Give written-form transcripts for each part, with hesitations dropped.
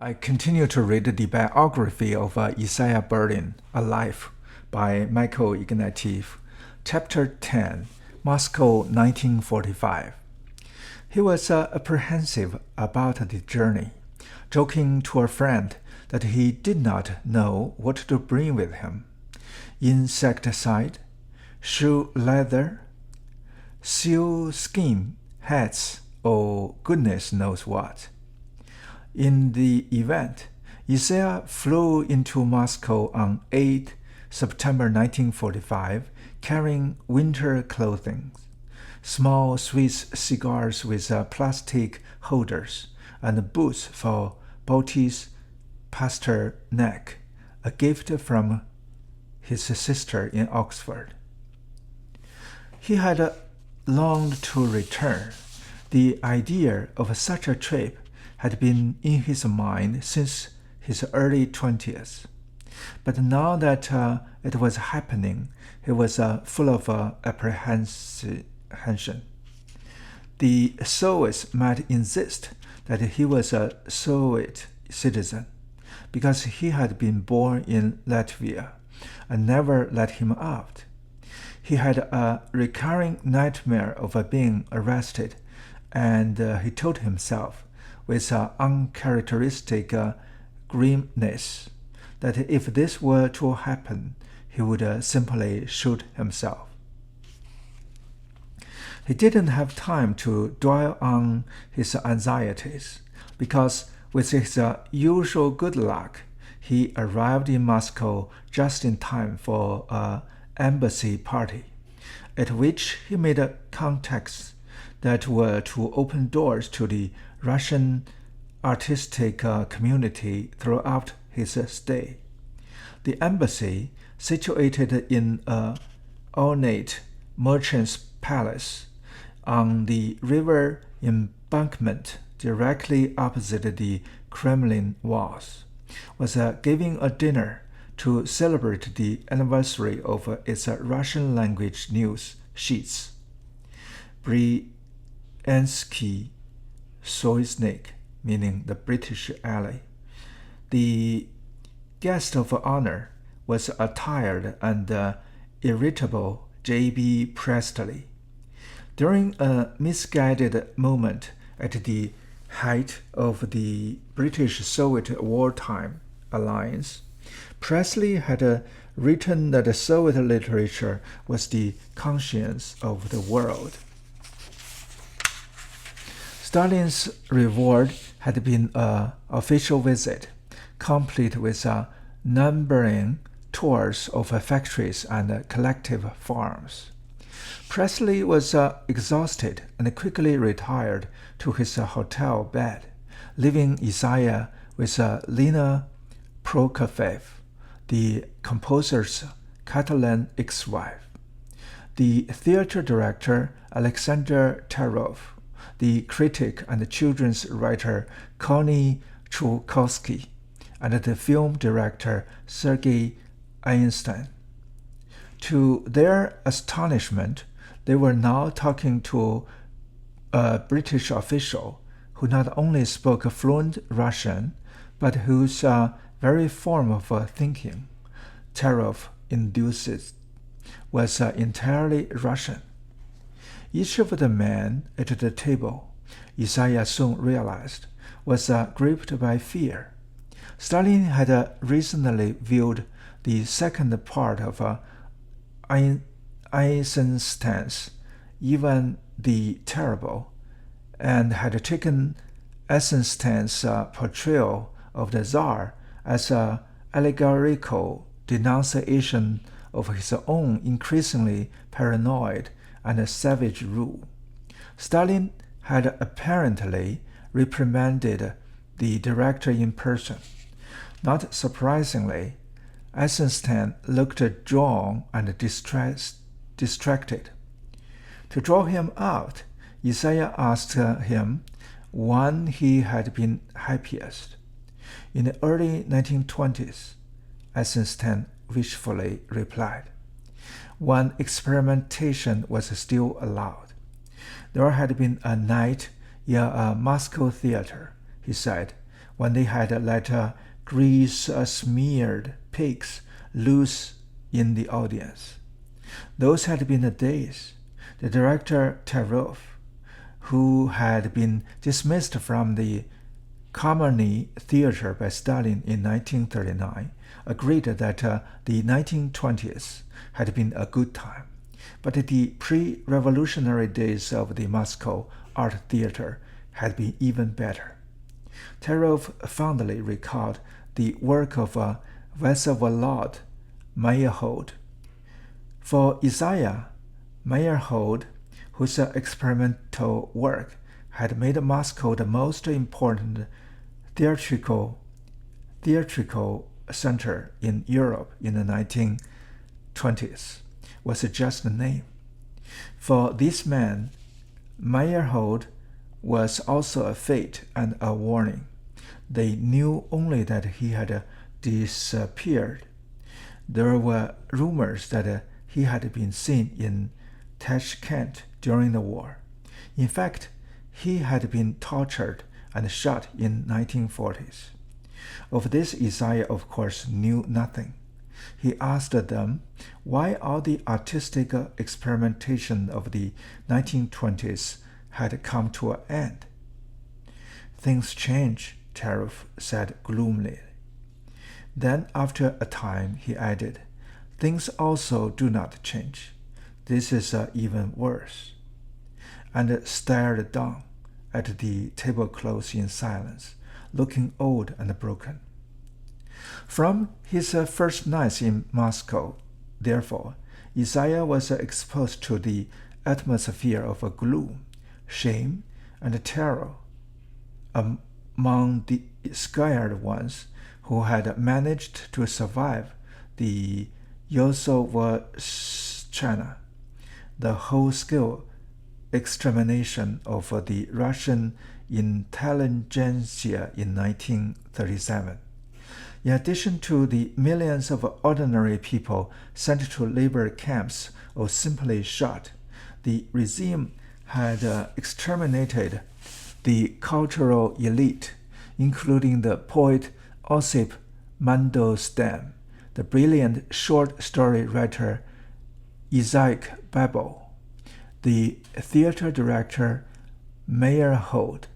I continue to read the biography of Isaiah Berlin, Alive, by Michael Ignatieff, Chapter 10, Moscow 1945. He was apprehensive about the journey, joking to a friend that he did not know what to bring with him. Insecticide, shoe leather, sealskin hats, or goodness knows what. In the event, Isaiah flew into Moscow on 8 September 1945, carrying winter clothing, small Swiss cigars with plastic holders, and boots for Baltis Pasternak, a gift from his sister in Oxford. He had longed to return. The idea of such a trip had been in his mind since his early 20s. But now that it was happening, he was full of apprehension. The Soviets might insist that he was a Soviet citizen because he had been born in Latvia and never let him out. He had a recurring nightmare of being arrested, and he told himself with uncharacteristic grimness that if this were to happen, he would simply shoot himself. He didn't have time to dwell on his anxieties, because with his usual good luck, he arrived in Moscow just in time for an embassy party, at which he made contacts that were to open doors to the Russian artistic community throughout his stay. The embassy, situated in an ornate merchant's palace on the river embankment directly opposite the Kremlin walls, was giving a dinner to celebrate the anniversary of its Russian language news sheets. Bryansky Soyuznik, meaning the British ally. The guest of honor was a tired and irritable J.B. Presley. During a misguided moment at the height of the British-Soviet wartime alliance, Presley had written that Soviet literature was the conscience of the world. Stalin's reward had been an official visit, complete with numbering tours of factories and collective farms. Presley was exhausted and quickly retired to his hotel bed, leaving Isaiah with Lena Prokofiev, the composer's Catalan ex-wife, the theater director Alexander Tarov, the critic and children's writer Connie Chukovsky, and the film director Sergei Einstein. To their astonishment, they were now talking to a British official who not only spoke fluent Russian, but whose very form of thinking, Tarov induces, was entirely Russian. Each of the men at the table, Isaiah soon realized, was gripped by fear. Stalin had recently viewed the second part of Eisenstein's Ivan the Terrible, and had taken Eisenstein's portrayal of the Tsar as an allegorical denunciation of his own increasingly paranoid and savage rule. Stalin had apparently reprimanded the director in person. Not surprisingly, Eisenstein looked drawn and distracted. To draw him out, Isaiah asked him when he had been happiest. In the early 1920s, Eisenstein wishfully replied, when experimentation was still allowed. There had been a night in a Moscow theater, he said, when they had let grease-smeared pigs loose in the audience. Those had been the days. The director Terov, who had been dismissed from the Kamarny Theater by Stalin in 1939, agreed that the 1920s had been a good time, but the pre-revolutionary days of the Moscow Art Theater had been even better. Terov fondly recalled the work of Vsevolod Meyerhold. For Isaiah Meyerhold, whose experimental work had made Moscow the most important theatrical center in Europe in the 1920s, was just a name. For this man, Meyerhold was also a fate and a warning. They knew only that he had disappeared. There were rumors that he had been seen in Tashkent during the war. In fact, he had been tortured and shot in 1940s. Of this Isaiah, of course, knew nothing. He asked them why all the artistic experimentation of the 1920s had come to an end. Things change, Terov said gloomily. Then, after a time, he added, things also do not change. This is even worse. And stared down at the tablecloths in silence, looking old and broken. From his first nights in Moscow, therefore, Isaiah was exposed to the atmosphere of gloom, shame, and terror among the scared ones who had managed to survive the Yozovchina, the whole-scale extermination of the Russian intelligentsia in 1937. In addition to the millions of ordinary people sent to labor camps or simply shot, the regime had exterminated the cultural elite, including the poet Osip Mandelstam, the brilliant short story writer Isaac Babel, the theater director Meyerhold,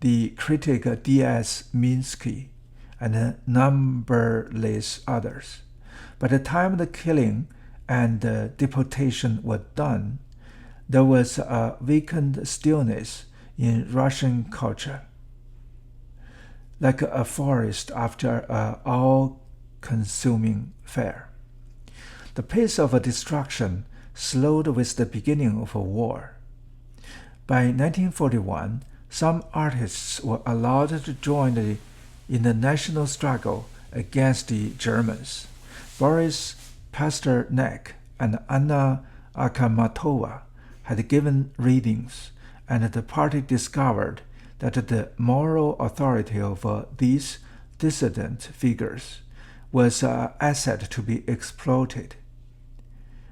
the critic D.S. Minsky, and numberless others. By the time the killing and the deportation were done, there was a vacant stillness in Russian culture, like a forest after an all-consuming fire. The pace of destruction slowed with the beginning of a war. By 1941, some artists were allowed to join in the national struggle against the Germans. Boris Pasternak and Anna Akhmatova had given readings, and the party discovered that the moral authority of these dissident figures was an asset to be exploited.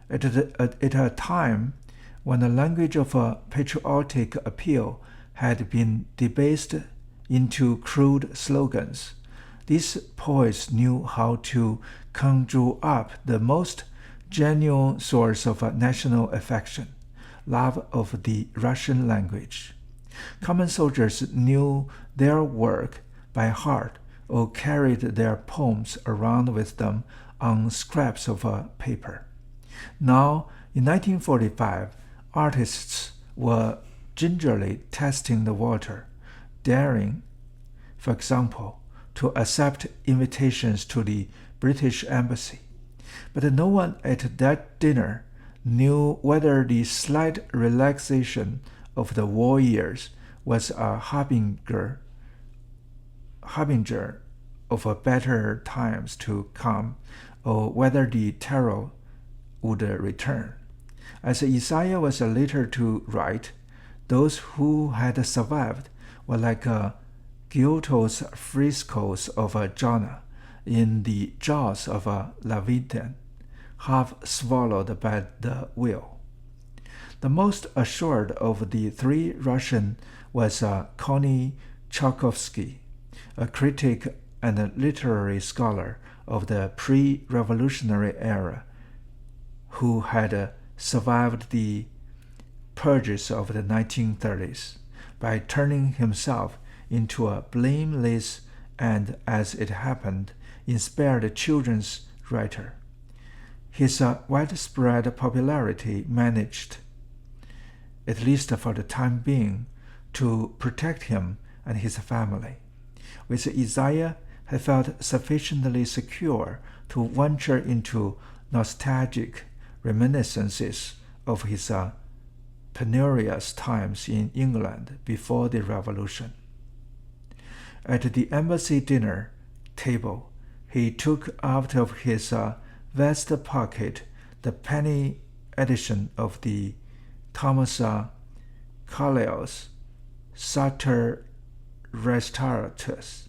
At a time when the language of patriotic appeal had been debased into crude slogans, these poets knew how to conjure up the most genuine source of national affection, love of the Russian language. Common soldiers knew their work by heart or carried their poems around with them on scraps of paper. Now, in 1945, artists were gingerly testing the water, daring, for example, to accept invitations to the British Embassy. But no one at that dinner knew whether the slight relaxation of the war years was a harbinger of better times to come, or whether the terror would return. As Isaiah was later to write, those who had survived were like Giotto's frescoes of Jonah in the jaws of Leviathan, half swallowed by the whale. The most assured of the three Russians was Connie Tchaikovsky, a critic and a literary scholar of the pre-revolutionary era, who had survived the purges of the 1930s by turning himself into a blameless and, as it happened, inspired children's writer. His widespread popularity managed, at least for the time being, to protect him and his family. With Isaiah, he felt sufficiently secure to venture into nostalgic reminiscences of his penurious times in England before the Revolution. At the embassy dinner table, he took out of his vest pocket the penny edition of the Thomas Carlyle's Sartor Resartus,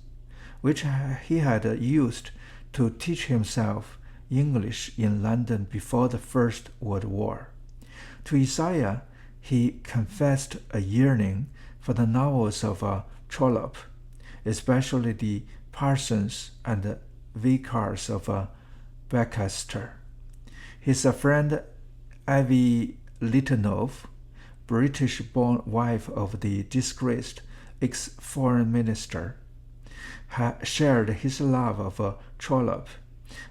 which he had used to teach himself English in London before the First World War. To Isaiah, he confessed a yearning for the novels of Trollope, especially the Parsons and the Vicars of Bicester. His friend Ivy Littlenove, British-born wife of the disgraced ex-foreign minister, shared his love of Trollope,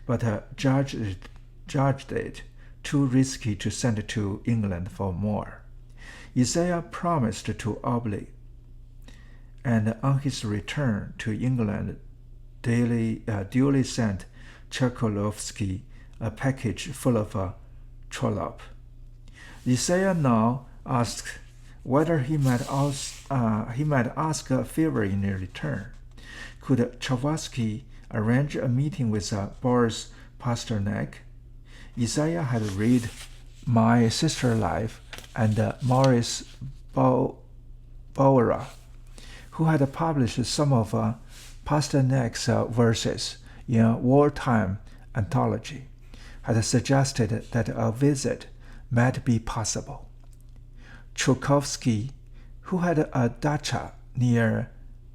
but judged it too risky to send to England for more. Isaiah promised to oblige, and on his return to England, duly sent Tchaikovsky a package full of Trollope. Isaiah now asked whether he might ask a favor in return. Could Tchaikovsky arrange a meeting with Boris Pasternak? Isaiah had read My Sister Life and Maurice Bowra, who had published some of Pasternak's verses in a wartime anthology, had suggested that a visit might be possible. Tchaikovsky, who had a dacha near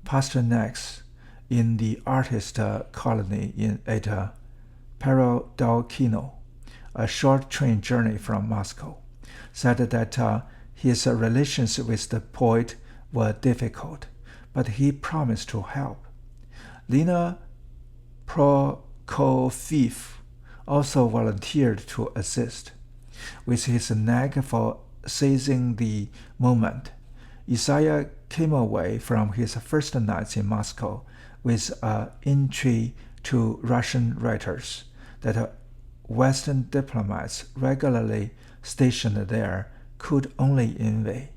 Pasternak's in the artist colony at Perodolkino, a short train journey from Moscow, said that his relations with the poet were difficult, but he promised to help. Lena Prokofiev also volunteered to assist. With his knack for seizing the moment, Isaiah came away from his first nights in Moscow with an entry to Russian writers that Western diplomats regularly stationed there could only envy.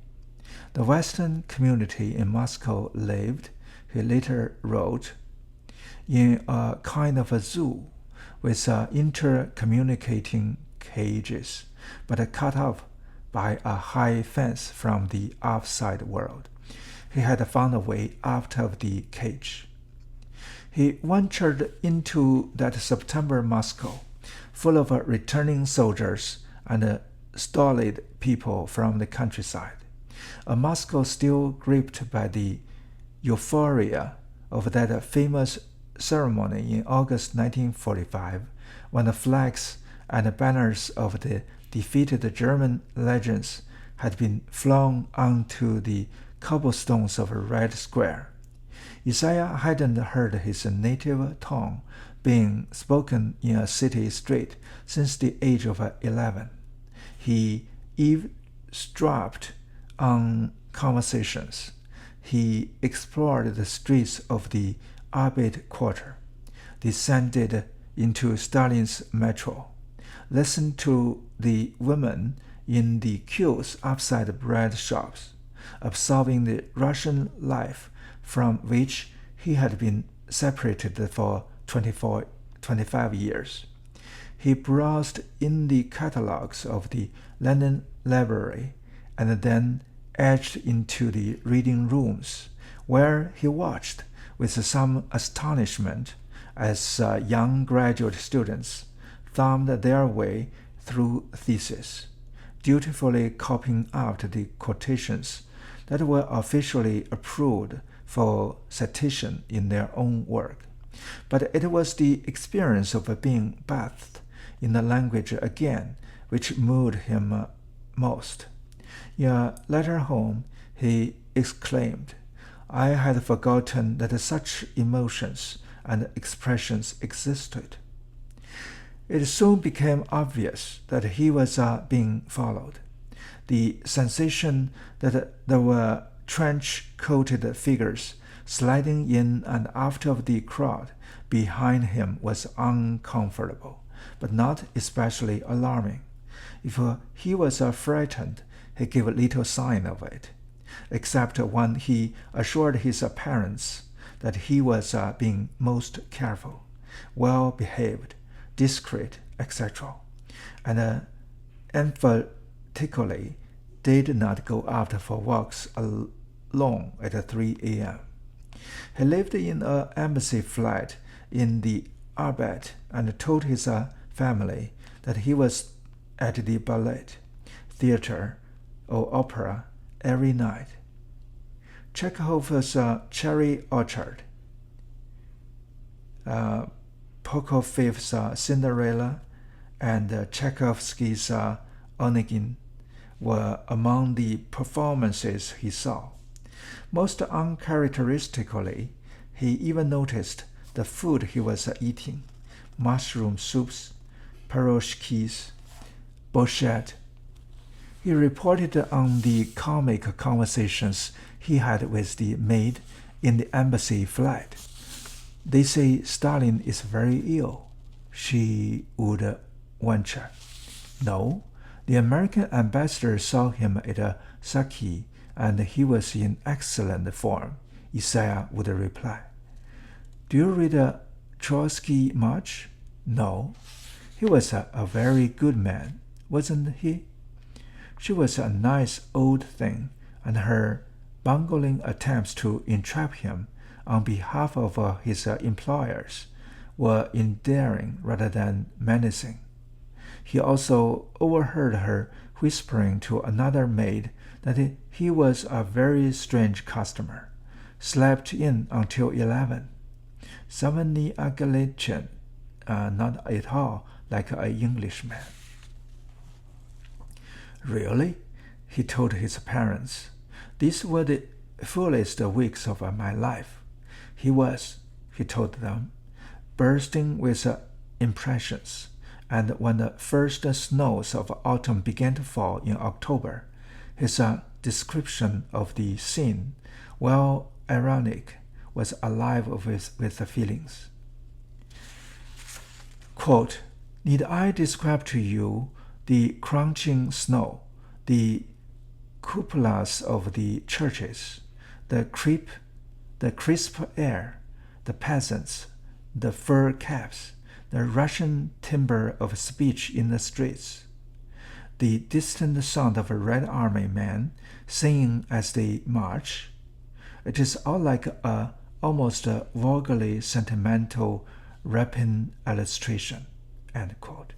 The Western community in Moscow lived, he later wrote, in a kind of a zoo with intercommunicating cages, but cut off by a high fence from the outside world. He had found a way out of the cage. He ventured into that September Moscow, full of returning soldiers and stolid people from the countryside, a Moscow still gripped by the euphoria of that famous ceremony in August 1945, when the flags and banners of the defeated German legions had been flung onto the cobblestones of Red Square. Isaiah hadn't heard his native tongue being spoken in a city street since the age of 11. He eavesdropped on conversations. He explored the streets of the Arbeit Quarter, descended into Stalin's metro, listened to the women in the queues outside bread shops, observing the Russian life from which he had been separated for 25 years. He browsed in the catalogues of the Lenin Library and then edged into the reading rooms, where he watched with some astonishment as young graduate students thumbed their way through theses, dutifully copying out the quotations that were officially approved for citation in their own work. But it was the experience of being bathed in the language again which moved him most. In a letter home, he exclaimed, "I had forgotten that such emotions and expressions existed." It soon became obvious that he was being followed. The sensation that there were trench-coated figures sliding in and out of the crowd behind him was uncomfortable, but not especially alarming. If he was frightened, he gave little sign of it, except when he assured his parents that he was being most careful, well-behaved, discreet, etc., and emphatically did not go out for walks alone at 3 a.m. He lived in an embassy flat in the Arbet and told his family that he was at the ballet, theater, or opera every night. Chekhov's Cherry Orchard, Prokofiev's Cinderella, and Tchaikovsky's Onegin were among the performances he saw. Most uncharacteristically, he even noticed the food he was eating: mushroom soups, pierogies, borscht. He reported on the comic conversations he had with the maid in the embassy flat. "They say Stalin is very ill," she would venture. "No, the American ambassador saw him at Saki, and he was in excellent form," Isaiah would reply. "Do you read Trotsky much?" "No." "He was a very good man, wasn't he?" She was a nice old thing, and her bungling attempts to entrap him on behalf of his employers were endearing rather than menacing. He also overheard her whispering to another maid that he was a very strange customer, slept in until 11. Samany Agalechin, not at all like an Englishman. "Really?" he told his parents. "These were the fullest weeks of my life." He was, he told them, bursting with impressions, and when the first snows of autumn began to fall in October, his description of the scene, while ironic, was alive with feelings. Quote, "Need I describe to you the crunching snow, the cupolas of the churches, the crisp air, the peasants, the fur caps, the Russian timbre of speech in the streets, the distant sound of a Red Army men singing as they march? It is all like almost a vulgarly sentimental rapine illustration." End quote.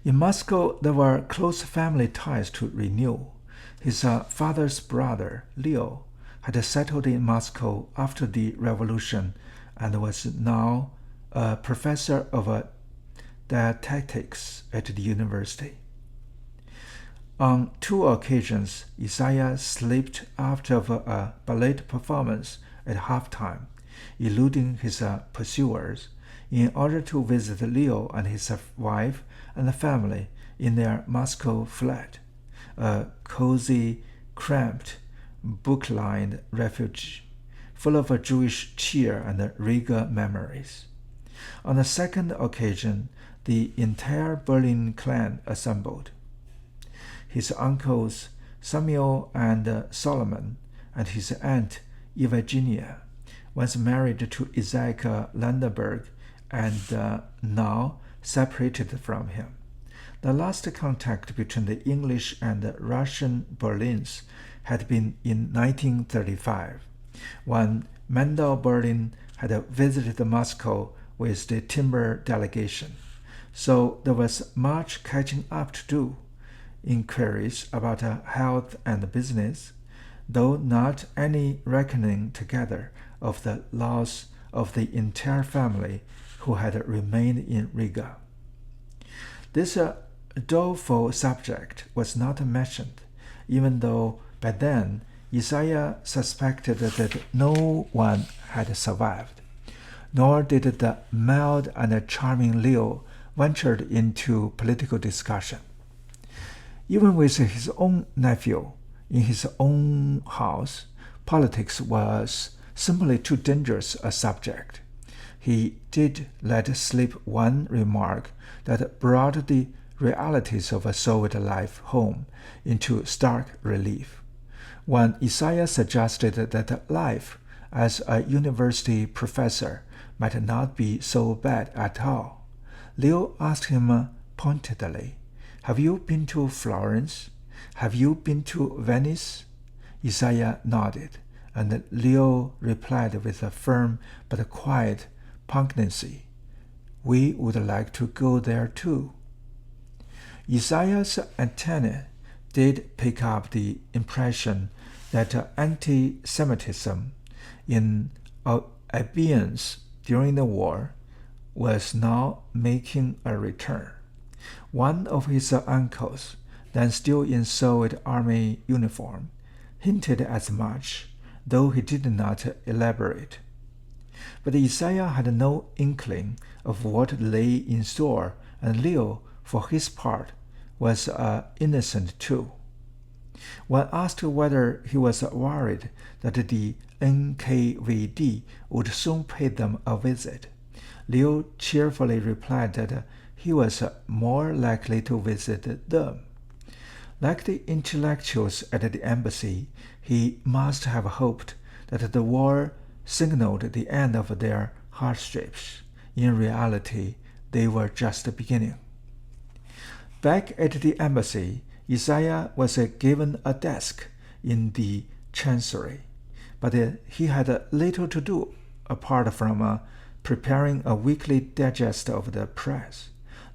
In Moscow, there were close family ties to renew. His father's brother, Leo, had settled in Moscow after the revolution and was now a professor of dietetics at the university. On 2 occasions, Isaiah slipped out of a ballet performance at halftime, eluding his pursuers, in order to visit Leo and his wife and family in their Moscow flat, a cozy, cramped, book-lined refuge, full of Jewish cheer and Riga memories. On the second occasion, the entire Berlin clan assembled. His uncles Samuel and Solomon and his aunt Evgenia, once married to Isaac Landenberg and now separated from him. The last contact between the English and Russian Berlins had been in 1935, when Mendel Berlin had visited Moscow with the timber delegation. So there was much catching up to do, inquiries about health and business, though not any reckoning together of the loss of the entire family who had remained in Riga. This doleful subject was not mentioned, even though by then Isaiah suspected that no one had survived, nor did the mild and charming Leo venture into political discussion. Even with his own nephew in his own house, politics was simply too dangerous a subject. He did let slip one remark that brought the realities of a Soviet life home into stark relief. When Isaiah suggested that life as a university professor might not be so bad at all, Leo asked him pointedly, "Have you been to Florence? Have you been to Venice?" Isaiah nodded, and Leo replied with a firm but quiet pungency, "We would like to go there too." Isaiah's antennae did pick up the impression that anti-Semitism in abeyance during the war was now making a return. One of his uncles, then still in Soviet Army uniform, hinted as much, though he did not elaborate. But Isaiah had no inkling of what lay in store, and Leo, for his part, was innocent too. When asked whether he was worried that the NKVD would soon pay them a visit, Leo cheerfully replied that he was more likely to visit them. Like the intellectuals at the embassy, he must have hoped that the war signaled the end of their hardships. In reality, they were just beginning. Back at the embassy, Isaiah was given a desk in the chancery, but he had little to do apart from preparing a weekly digest of the press.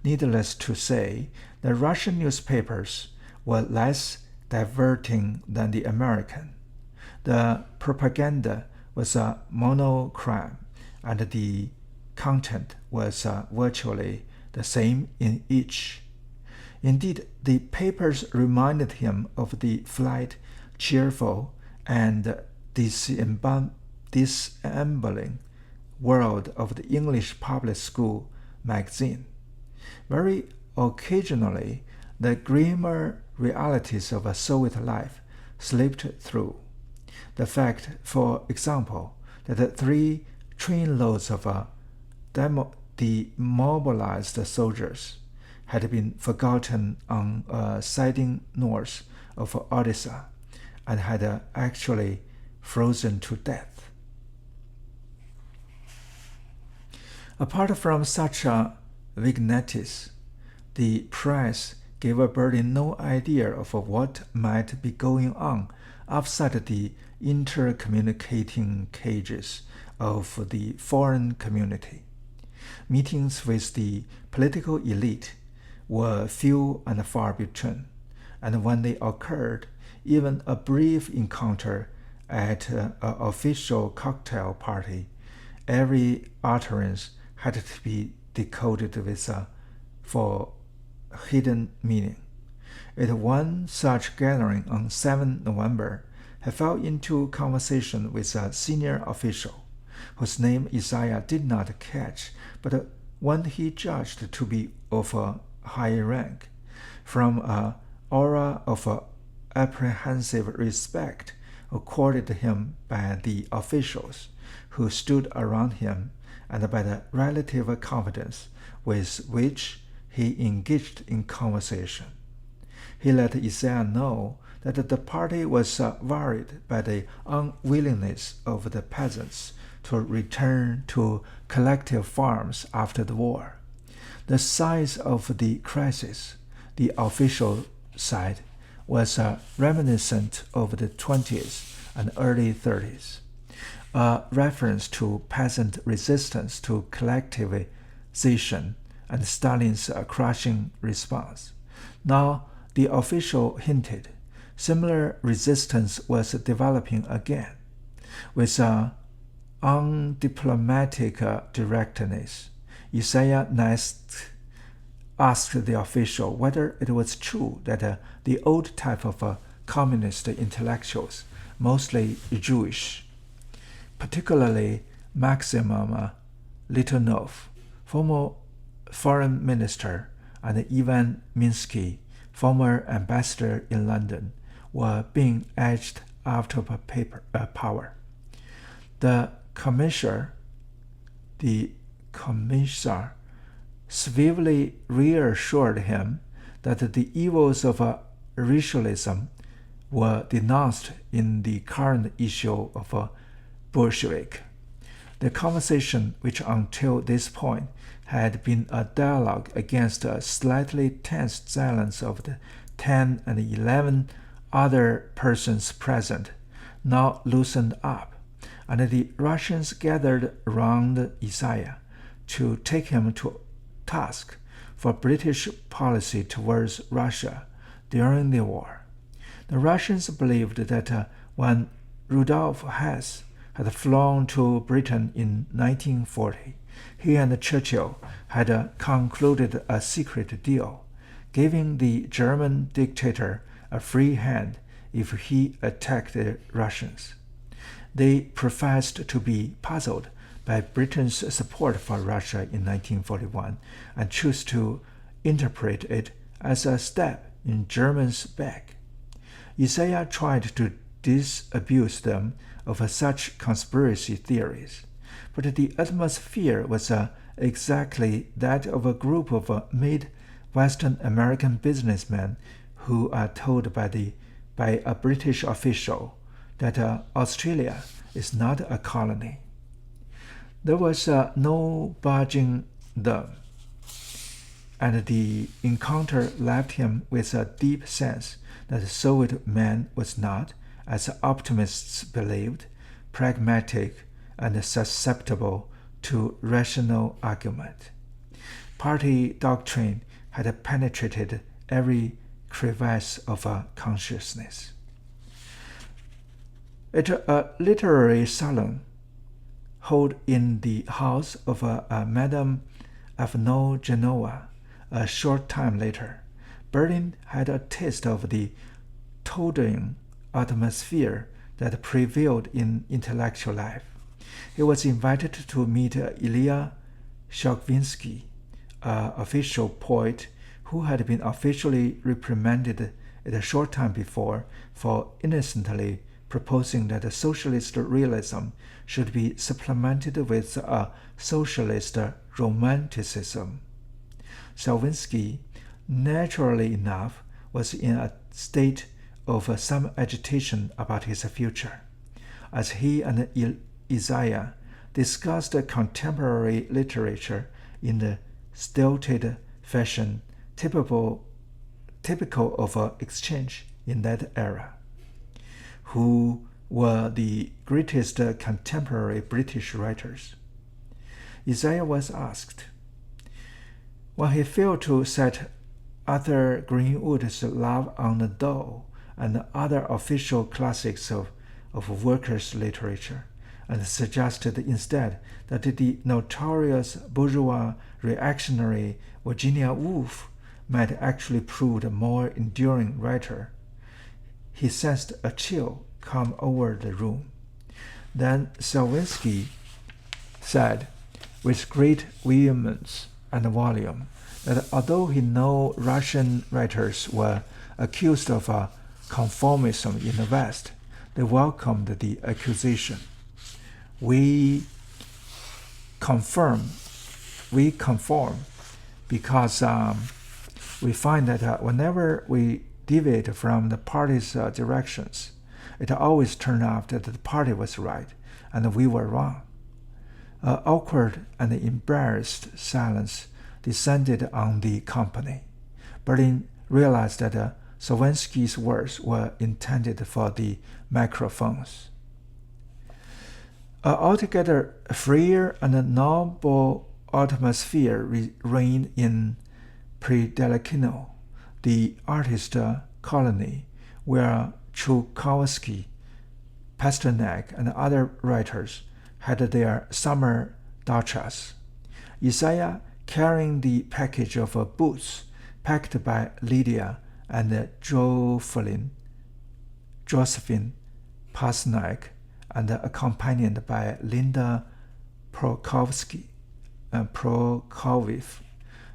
Needless to say, the Russian newspapers were less diverting than the American. The propaganda was a monochrome, and the content was virtually the same in each. Indeed, the papers reminded him of the flight, cheerful, and disembowling world of the English public school magazine. Very occasionally, the grimmer realities of a Soviet life slipped through. The fact, for example, that 3 trainloads of demobilized soldiers had been forgotten on a siding north of Odessa and had actually frozen to death. Apart from such vignettes, the press gave Berlin no idea of what might be going on outside the intercommunicating cages of the foreign community. Meetings with the political elite were few and far between, and when they occurred, even a brief encounter at an official cocktail party, every utterance had to be decoded for hidden meaning. At one such gathering on 7 November, he fell into conversation with a senior official, whose name Isaiah did not catch, but one he judged to be of a high rank. From an aura of apprehensive respect accorded him by the officials who stood around him, and by the relative confidence with which he engaged in conversation, he let Isaiah know that the party was worried by the unwillingness of the peasants to return to collective farms after the war. The size of the crisis, the official side, was reminiscent of the 20s and early 30s, a reference to peasant resistance to collectivization and Stalin's crushing response. Now, the official hinted, Similar resistance was developing again, with undiplomatic directness. Isaiah next asked the official whether it was true that the old type of communist intellectuals, mostly Jewish, particularly Maxim Litunov, former foreign minister, and Ivan Minsky, former ambassador in London, were being edged out of power. The commissar swiftly reassured him that the evils of racialism were denounced in the current issue of Bolshevik. The conversation, which until this point had been a dialogue against a slightly tense silence of the 10 and 11 other persons present, now loosened up, and the Russians gathered around Isaiah to take him to task for British policy towards Russia during the war. The Russians believed that when Rudolf Hess had flown to Britain in 1940, he and Churchill had concluded a secret deal, giving the German dictator a free hand if he attacked the Russians. They professed to be puzzled by Britain's support for Russia in 1941 and chose to interpret it as a step in Germany's back. Isaiah tried to disabuse them of such conspiracy theories, but the atmosphere was exactly that of a group of mid-Western American businessmen who are told by a British official that Australia is not a colony. There was no budging them, and the encounter left him with a deep sense that the Soviet man was not, as optimists believed, pragmatic and susceptible to rational argument. Party doctrine had penetrated every crevice of consciousness. At a literary salon held in the house of Madame Genoa a short time later, Berlin had a taste of the toadying atmosphere that prevailed in intellectual life. He was invited to meet Ilya Shokvinsky, an official poet who had been officially reprimanded a short time before for innocently proposing that socialist realism should be supplemented with a socialist romanticism. Shokvinsky, naturally enough, was in a state of some agitation about his future. As he and Isaiah discussed contemporary literature in the stilted fashion typical of exchange in that era. Who were the greatest contemporary British writers? Isaiah was asked. When he failed to set Arthur Greenwood's Love on the Dole and other official classics of workers' literature, and suggested instead that the notorious bourgeois reactionary Virginia Woolf might actually prove a more enduring writer, he sensed a chill come over the room. Then Shokvinsky said, with great vehemence and volume, that although he knew Russian writers were accused of conformism in the West, they welcomed the accusation. We conform because we find that whenever we deviate from the party's directions, it always turned out that the party was right and we were wrong. An awkward and embarrassed silence descended on the company. Berlin realized that Shokvinsky's words were intended for the microphones. An altogether freer and noble atmosphere reigned in Predelkino, the artist colony, where Chukovsky, Pasternak, and other writers had their summer dachas. Isaiah, carrying the package of boots packed by Lydia and Josephine Pasternak, and accompanied by Linda Prokofiev,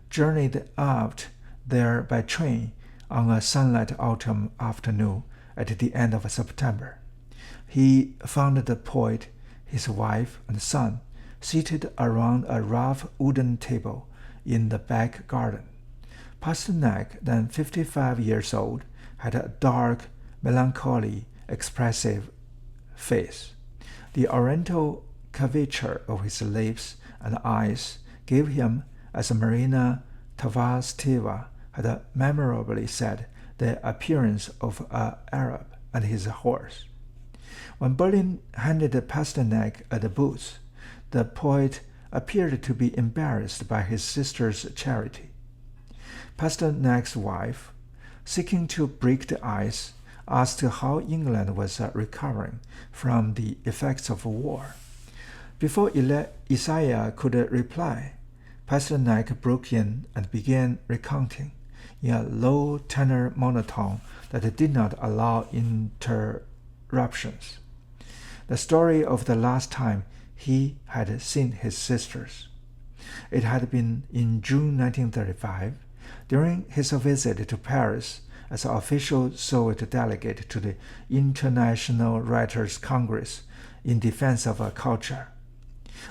journeyed out there by train on a sunlight autumn afternoon at the end of September. He found the poet, his wife, and son seated around a rough wooden table in the back garden. Pasternak, then 55 years old, had a dark, melancholy, expressive face. The oriental curvature of his lips and eyes gave him, as Marina Tavasteva had memorably said, the appearance of an Arab and his horse. When Berlin handed Pasternak the boots, the poet appeared to be embarrassed by his sister's charity. Pasternak's wife, seeking to break the ice, asked how England was recovering from the effects of war. Before Isaiah could reply, Pasternak broke in and began recounting, in a low tenor monotone that did not allow interruptions, the story of the last time he had seen his sisters. It had been in June 1935, during his visit to Paris as official Soviet delegate to the International Writers' Congress in Defense of Culture,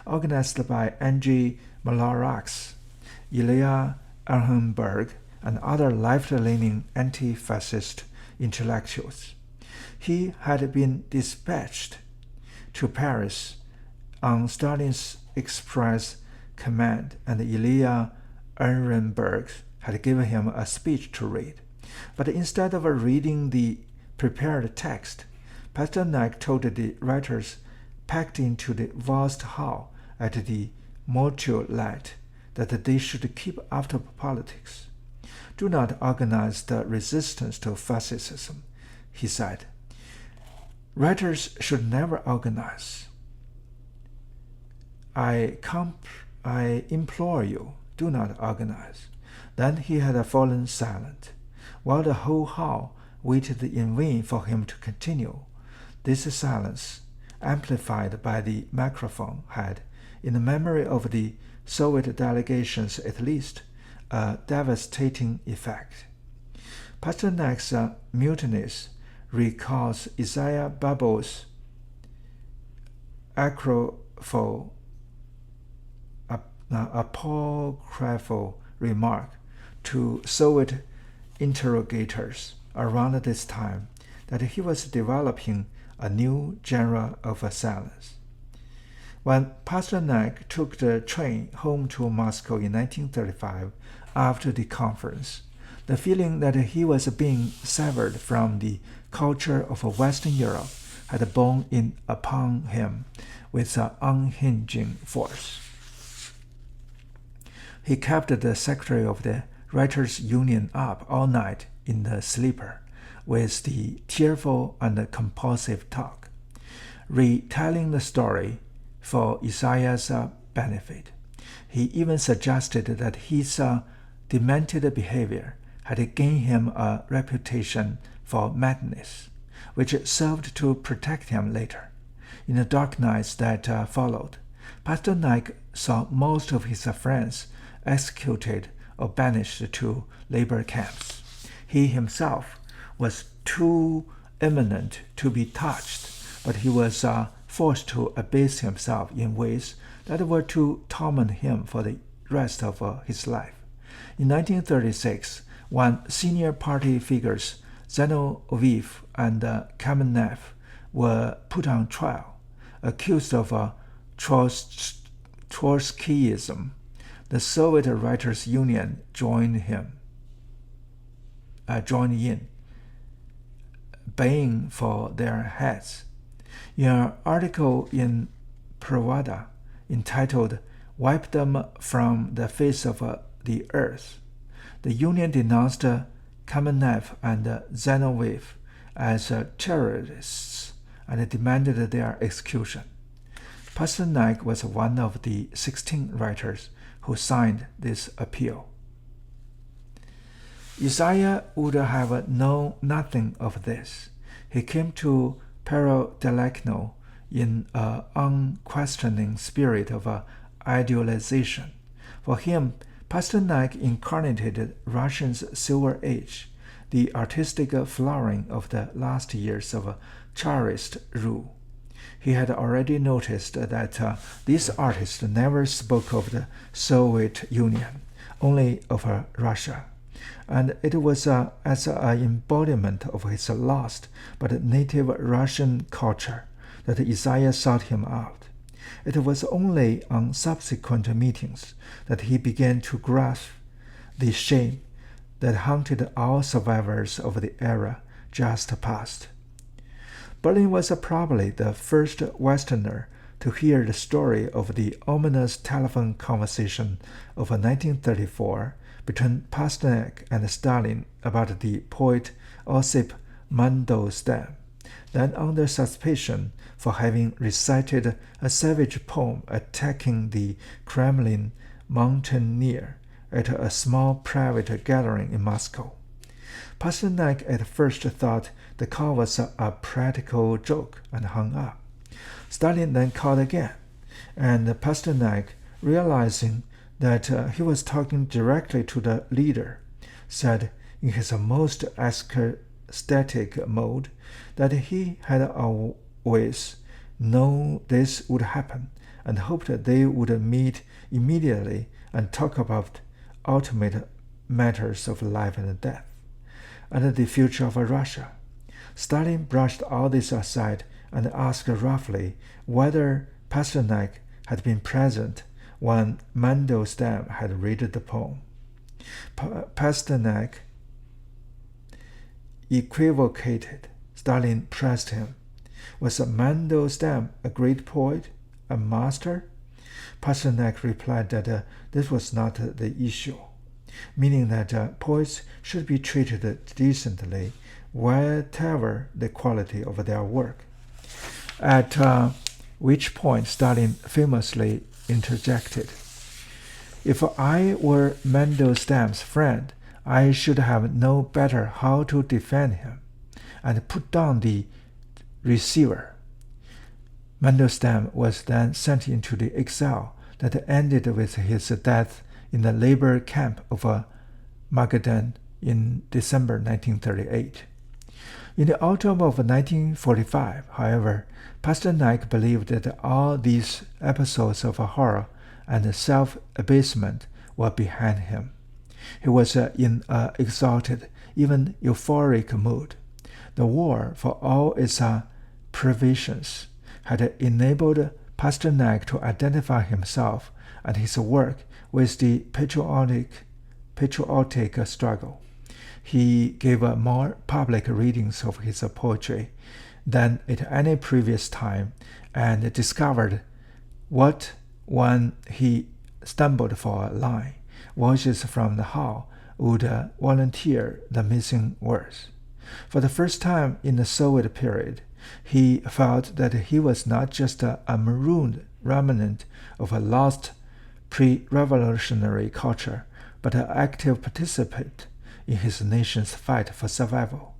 organized by Angie Malarax, Ilya Ehrenberg, and other left-leaning anti-fascist intellectuals. He had been dispatched to Paris on Stalin's express command, and Ilya Ehrenberg had given him a speech to read. But instead of reading the prepared text, Pasternak told the writers packed into the vast hall at the Montjuic that they should keep out of politics. Do not organize the resistance to fascism, he said. Writers should never organize. I implore you, do not organize. Then he had fallen silent, while the whole hall waited in vain for him to continue. This silence, amplified by the microphone, had, in the memory of the Soviet delegations at least, a devastating effect. Pasternak's mutinous recalls Isaiah Babel's apocryphal remark to Soviet interrogators around this time that he was developing a new genre of silence. When Pasternak took the train home to Moscow in 1935 after the conference, the feeling that he was being severed from the culture of Western Europe had borne in upon him with unhinging force. He kept the secretary of the Writers' Union up all night in the sleeper with the tearful and compulsive talk, retelling the story for Isaiah's benefit. He even suggested that his demented behavior had gained him a reputation for madness, which served to protect him later. In the dark nights that followed, Pasternak saw most of his friends executed or banished to labor camps. He himself was too eminent to be touched, but he was forced to abase himself in ways that were to torment him for the rest of his life. In 1936, when senior party figures Zinoviev and Kamenev were put on trial, accused of Trotskyism, the Soviet Writers' Union joined in, baying for their heads. In an article in Pravda entitled "Wipe Them from the Face of the Earth," the Union denounced Kamenev and Zinoviev as terrorists and demanded their execution. Pasternak was one of the 16 writers who signed this appeal. Isaiah would have known nothing of this. He came to Perodolakno in an unquestioning spirit of idealization. For him, Pasternak incarnated Russia's Silver Age, the artistic flowering of the last years of Tsarist rule. He had already noticed that these artists never spoke of the Soviet Union, only of Russia, and it was as an embodiment of his lost but native Russian culture that Isaiah sought him out. It was only on subsequent meetings that he began to grasp the shame that haunted all survivors of the era just past. Berlin was probably the first Westerner to hear the story of the ominous telephone conversation of 1934 between Pasternak and Stalin about the poet Osip Mandelstam, then under suspicion for having recited a savage poem attacking the Kremlin mountaineer at a small private gathering in Moscow. Pasternak at first thought the call was a practical joke and hung up. Stalin then called again, and Pasternak, realizing that he was talking directly to the leader, said in his most ecstatic mode that he had always known this would happen and hoped that they would meet immediately and talk about ultimate matters of life and death, and the future of Russia. Stalin brushed all this aside and asked roughly whether Pasternak had been present when Mandelstam had read the poem. Pasternak equivocated. Stalin pressed him. Was Mandelstam a great poet, a master? Pasternak replied that this was not the issue, meaning that poets should be treated decently, whatever the quality of their work. At which point Stalin famously interjected, "If I were Mandelstam's friend, I should have known better how to defend him," and put down the receiver. Mandelstam was then sent into the exile that ended with his death in the labor camp of Magadan in December 1938. In the autumn of 1945, however, Pasternak believed that all these episodes of horror and self-abasement were behind him. He was in an exalted, even euphoric mood. The war, for all its privations, had enabled Pasternak to identify himself and his work with the patriotic struggle. He gave more public readings of his poetry than at any previous time, and discovered what, when he stumbled for a line, voices from the hall would volunteer the missing words. For the first time in the Soviet period, he felt that he was not just a marooned remnant of a lost pre-revolutionary culture, but an active participant in his nation's fight for survival.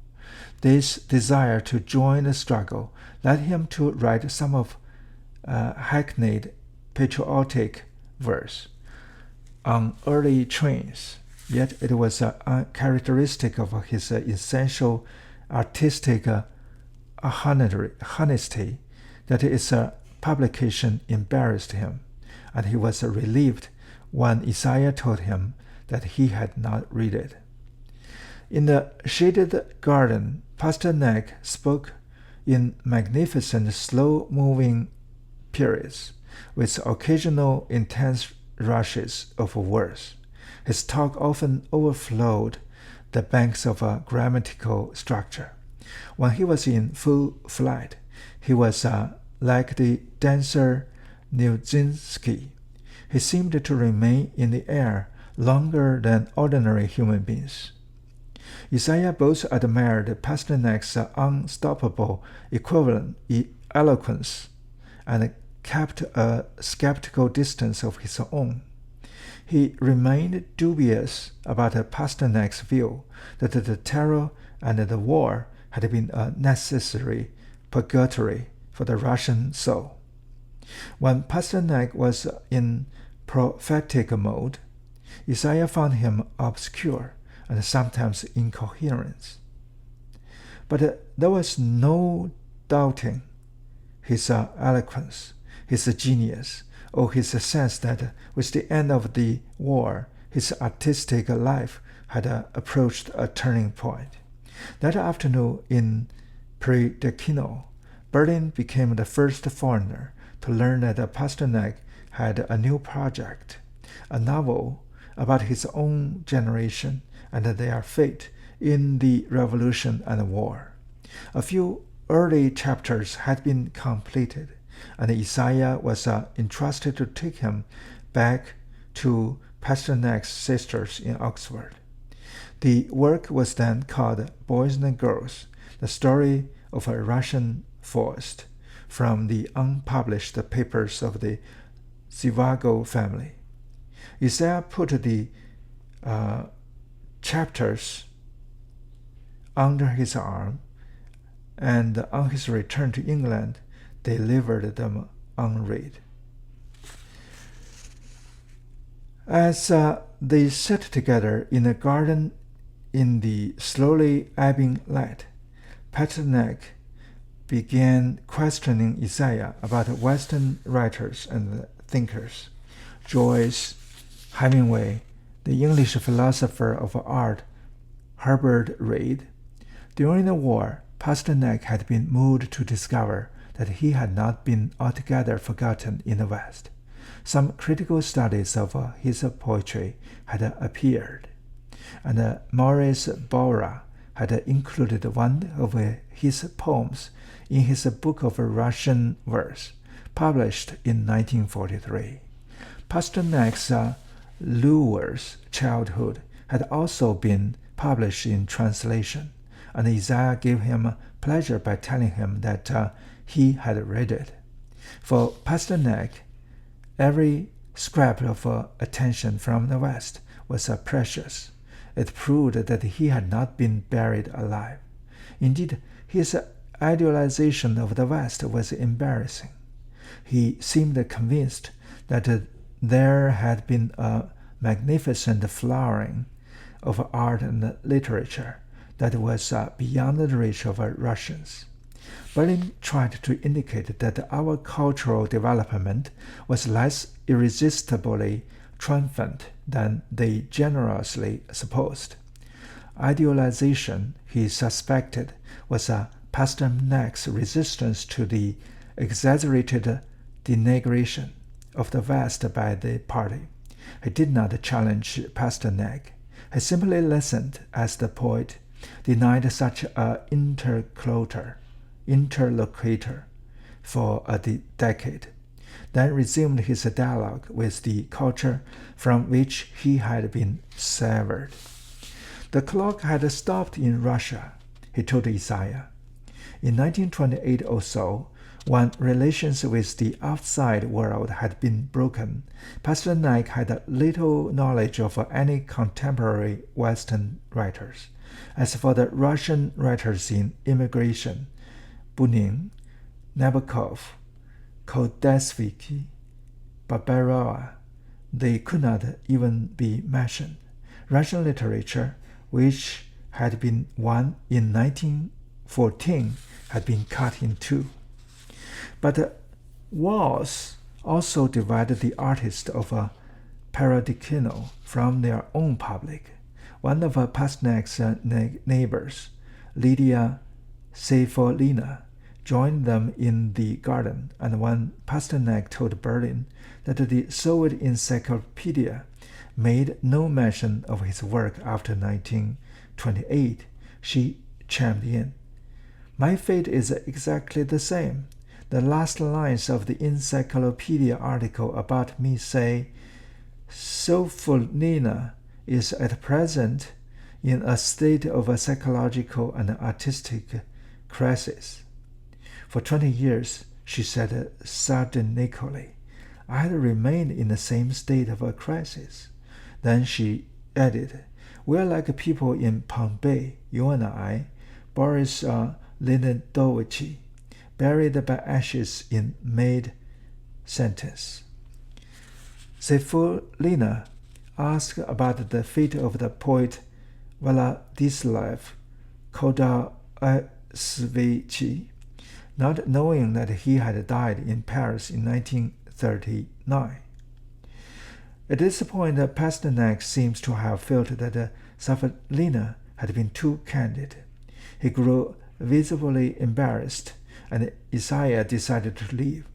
This desire to join the struggle led him to write some of hackneyed patriotic verse on early trains, yet it was characteristic of his essential artistic honesty that its publication embarrassed him, and he was relieved when Isaiah told him that he had not read it. In the shaded garden, Pasternak spoke in magnificent, slow-moving periods, with occasional intense rushes of words. His talk often overflowed the banks of a grammatical structure. When he was in full flight, he was like the dancer Nijinsky. He seemed to remain in the air longer than ordinary human beings. Isaiah both admired Pasternak's unstoppable eloquence and kept a skeptical distance of his own. He remained dubious about Pasternak's view that the terror and the war had been a necessary purgatory for the Russian soul. When Pasternak was in prophetic mode, Isaiah found him obscure and sometimes incoherent. But there was no doubting his eloquence, his genius, or his sense that with the end of the war, his artistic life had approached a turning point. That afternoon in Prydakino, Berlin became the first foreigner to learn that Pasternak had a new project, a novel about his own generation and their fate in the revolution and war. A few early chapters had been completed, and Isaiah was entrusted to take him back to Pasternak's sisters in Oxford. The work was then called Boys and Girls, the story of a Russian forest, from the unpublished papers of the Zhivago family. Isaiah put the chapters under his arm, and on his return to England, delivered them unread. As they sat together in a garden in the slowly ebbing light, Pasternak began questioning Isaiah about Western writers and thinkers. Joyce, Hemingway, the English philosopher of art Herbert Read. During the war, Pasternak had been moved to discover that he had not been altogether forgotten in the West. Some critical studies of his poetry had appeared, and Maurice Bora had included one of his poems in his book of Russian verse, published in 1943. Pasternak's Lewis' Childhood had also been published in translation, and Isaiah gave him pleasure by telling him that he had read it. For Pasternak, every scrap of attention from the West was precious. It proved that he had not been buried alive. Indeed, his idealization of the West was embarrassing. He seemed convinced that there had been a magnificent flowering of art and literature that was beyond the reach of Russians. Berlin tried to indicate that our cultural development was less irresistibly triumphant than they generously supposed. Idealization, he suspected, was Pasternak's resistance to the exaggerated denigration of the West by the party. He did not challenge Pasternak. He simply listened as the poet denied such an interlocutor for a decade, then resumed his dialogue with the culture from which he had been severed. The clock had stopped in Russia, he told Isaiah. In 1928 or so, when relations with the outside world had been broken, Pasternak had little knowledge of any contemporary Western writers. As for the Russian writers in immigration, Bunin, Nabokov, Kodesvitsky, Barbarova, they could not even be mentioned. Russian literature, which had been won in 1914, had been cut in two. But wars also divided the artists of Prydakino from their own public. One of Pasternak's neighbors, Lydia Seifolina, joined them in the garden, and when Pasternak told Berlin that the Soviet Encyclopedia made no mention of his work after 1928, she chimed in. My fate is exactly the same. The last lines of the encyclopedia article about me say, Seifolina is at present in a state of a psychological and artistic crisis. For 20 years, she said sardonically, I had remained in the same state of a crisis. Then she added, we are like people in Pompeii, you and I, Boris Leonidovich, buried by ashes in mid-sentence. Zefulina asked about the fate of the poet Vladislav Kodalevsky, not knowing that he had died in Paris in 1939. At this point, Pasternak seems to have felt that Zefulina had been too candid. He grew visibly embarrassed, and Isaiah decided to leave,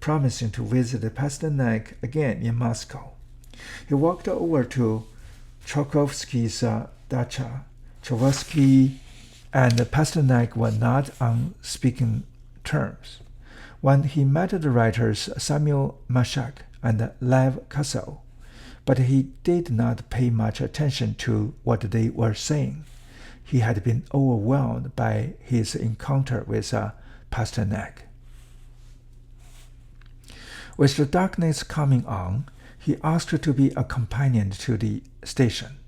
promising to visit Pasternak again in Moscow. He walked over to Tchaikovsky's dacha. Tchaikovsky and Pasternak were not on speaking terms. When he met the writers Samuel Mashak and Lev Kassel, but he did not pay much attention to what they were saying. He had been overwhelmed by his encounter with Pasternak. With the darkness coming on, he asked to be accompanied to the station.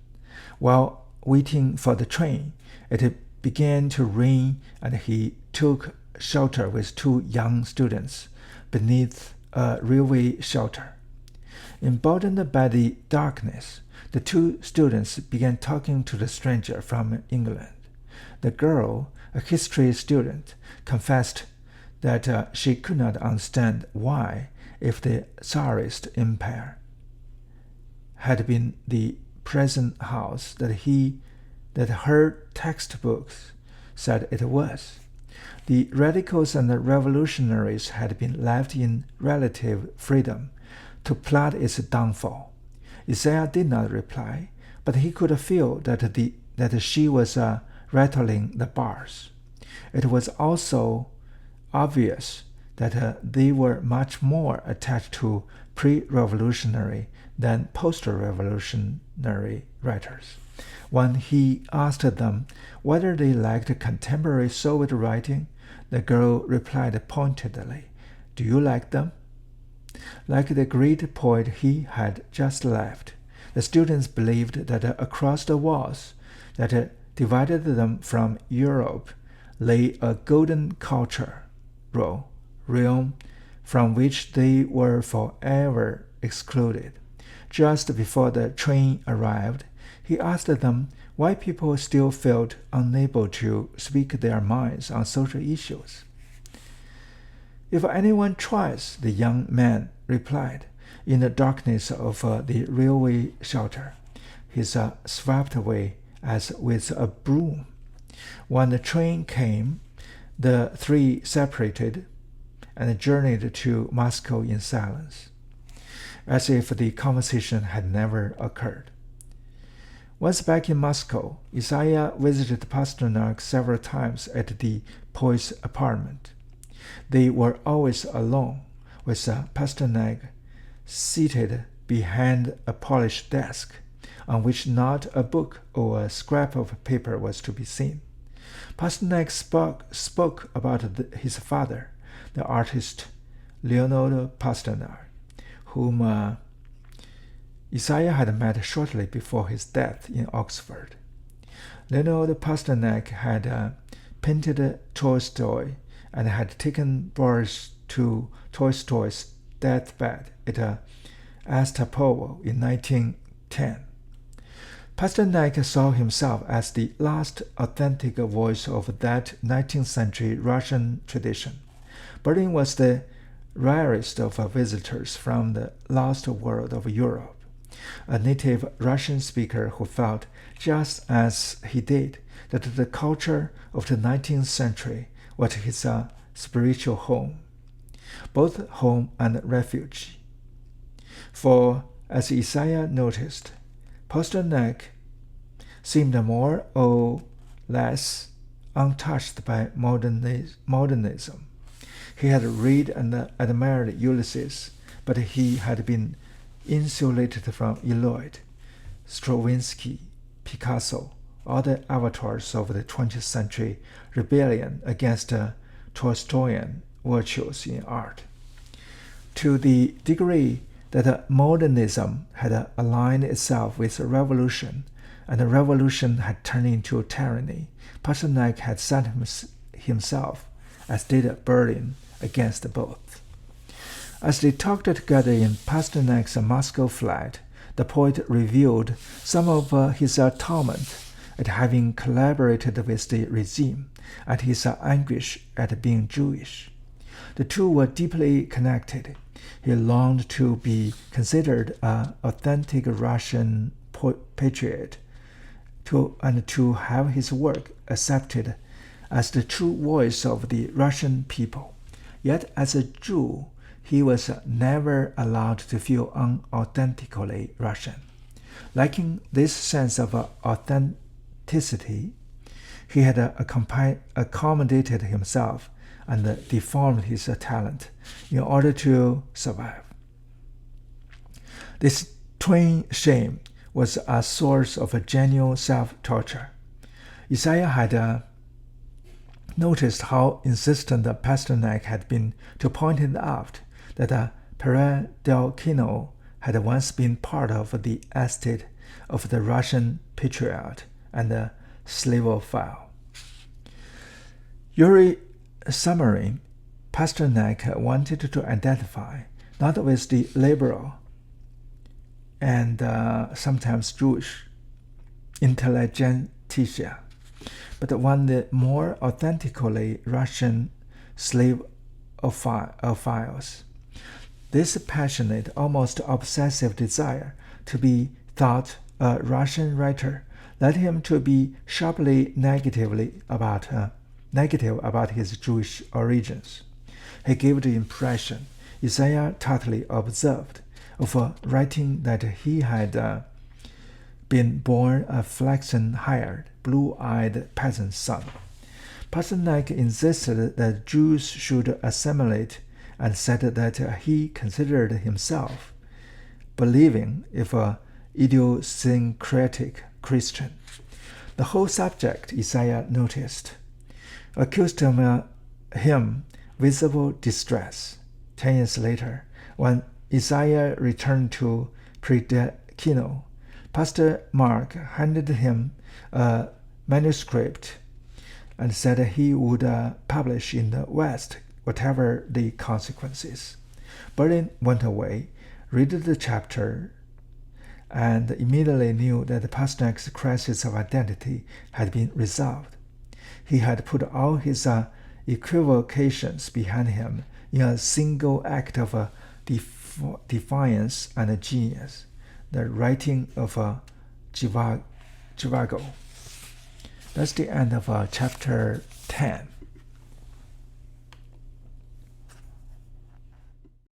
While waiting for the train, it began to rain, and he took shelter with two young students beneath a railway shelter. Emboldened by the darkness, the two students began talking to the stranger from England. The girl, a history student, confessed that she could not understand why, if the Tsarist Empire had been the present house that her textbooks said it was. The radicals and the revolutionaries had been left in relative freedom to plot its downfall. Isaiah did not reply, but he could feel that she was rattling the bars. It was also obvious that they were much more attached to pre-revolutionary than post-revolutionary writers. When he asked them whether they liked contemporary Soviet writing, the girl replied pointedly, "Do you like them?" Like the great poet he had just left, the students believed that across the walls that divided them from Europe lay a golden culture realm from which they were forever excluded. Just before the train arrived, he asked them why people still felt unable to speak their minds on social issues. "If anyone tries," the young man replied, in the darkness of the railway shelter, he's swept away as with a broom. When the train came, the three separated and journeyed to Moscow in silence, as if the conversation had never occurred. Once back in Moscow, Isaiah visited Pasternak several times at the poet's apartment. They were always alone, with Pasternak seated behind a polished desk, on which not a book or a scrap of paper was to be seen. Pasternak spoke about his father, the artist Leonid Pasternak, whom Isaiah had met shortly before his death in Oxford. Leonid Pasternak had painted Tolstoy and had taken Boris to Tolstoy's deathbed at Astapovo in 1910. Pasternak saw himself as the last authentic voice of that 19th century Russian tradition. Berlin was the rarest of visitors from the lost world of Europe, a native Russian speaker who felt, just as he did, that the culture of the 19th century was his spiritual home, both home and refuge. For, as Isaiah noticed, Pasternak seemed more or less untouched by modernism. He had read and admired Ulysses, but he had been insulated from Eliot, Stravinsky, Picasso, all the avatars of the 20th century rebellion against Tolstoyan virtues in art. To the degree that modernism had aligned itself with revolution, and the revolution had turned into tyranny, Pasternak had set himself, as did Berlin, against both. As they talked together in Pasternak's Moscow flat, the poet revealed some of his torment at having collaborated with the regime, and his anguish at being Jewish. The two were deeply connected. He longed to be considered an authentic Russian patriot, and to have his work accepted as the true voice of the Russian people. Yet as a Jew, he was never allowed to feel unauthentically Russian. Lacking this sense of authenticity, he had accommodated himself and deformed his talent in order to survive. This twin shame was a source of genuine self-torture. Isaiah had noticed how insistent Pasternak had been to point it out that Peredelkino had once been part of the estate of the Russian patriot and Slavophile. Yuri Samarin, Pasternak wanted to identify not with the liberal and sometimes Jewish intelligentsia, but one the more authentically Russian Slavophiles. This passionate, almost obsessive desire to be thought a Russian writer led him to be sharply negative about his Jewish origins. He gave the impression, Isaiah tartly observed, of writing that he had been born a flaxen-haired, blue-eyed peasant's son. Pasternak insisted that Jews should assimilate and said that he considered himself believing if an idiosyncratic Christian. The whole subject, Isaiah noticed, accused him visible distress. 10 years later, when Isaiah returned to Peredelkino, Pastor Mark handed him a manuscript and said he would publish in the West whatever the consequences. Berlin went away, read the chapter, and immediately knew that Pasternak's crisis of identity had been resolved. He had put all his equivocations behind him in a single act of defiance and genius, the writing of Zhivago. That's the end of chapter 10.